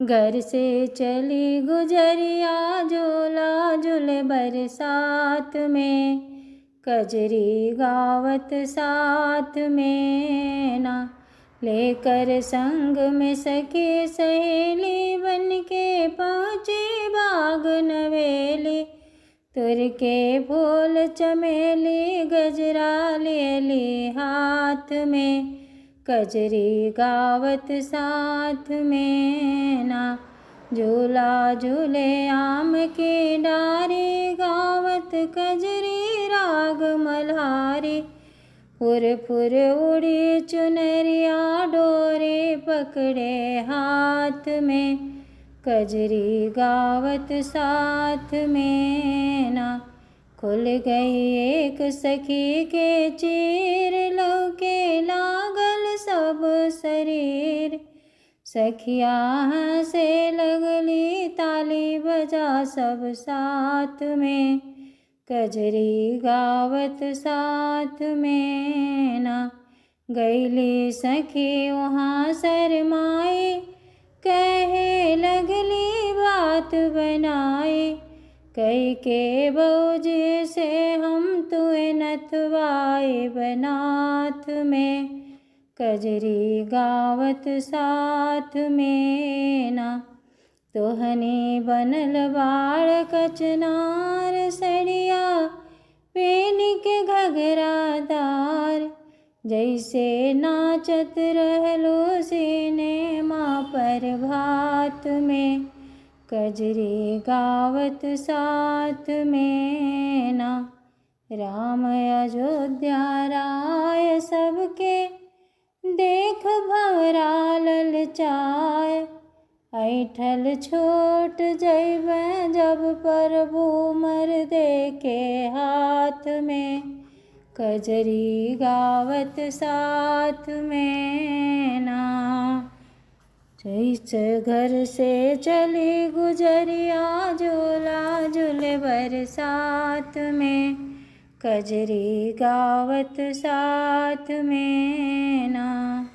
घर से चली गुजरिया झूला झूले बरसात में, कजरी गावत साथ में ना। लेकर संग में सखी सहेली बन के पहुँची बाग नवेली। तुर के फूल चमेली गजरा ले ली हाथ में, कजरी गावत साथ में ना। झूला झूले आम की डारी गावत कजरी राग मल्हारी। फुर फुर उड़ी चुनरिया डोरे पकड़े हाथ में, कजरी गावत साथ में ना। खुल गई एक सखी के चीर लौके लागल सब शरीर। सखिया से लगली ताली बजा सब साथ में, कजरी गावत साथ में ना। गईली सखी वहाँ शरमाई, कहे लगली बात बनाई। कई के बौजे से हम तुए नथवाए बनाथ में, कजरी गावत साथ में ना। तोहनी बनल बाड़ कचनार सड़िया पेन के घघरादार। जैसे नाचत रहलो सिनेमा पर भात में, कजरी गावत साथ में ना। राम अयोध्या राय सबके देख भंवरा ललचाए। ऐठल छोट जैब जब प्रभु मर दे के हाथ में, कजरी गावत साथ में ना। जैसे घर से चली गुजरिया झूला झूले बरसात में, कजरी गावत साथ में ना।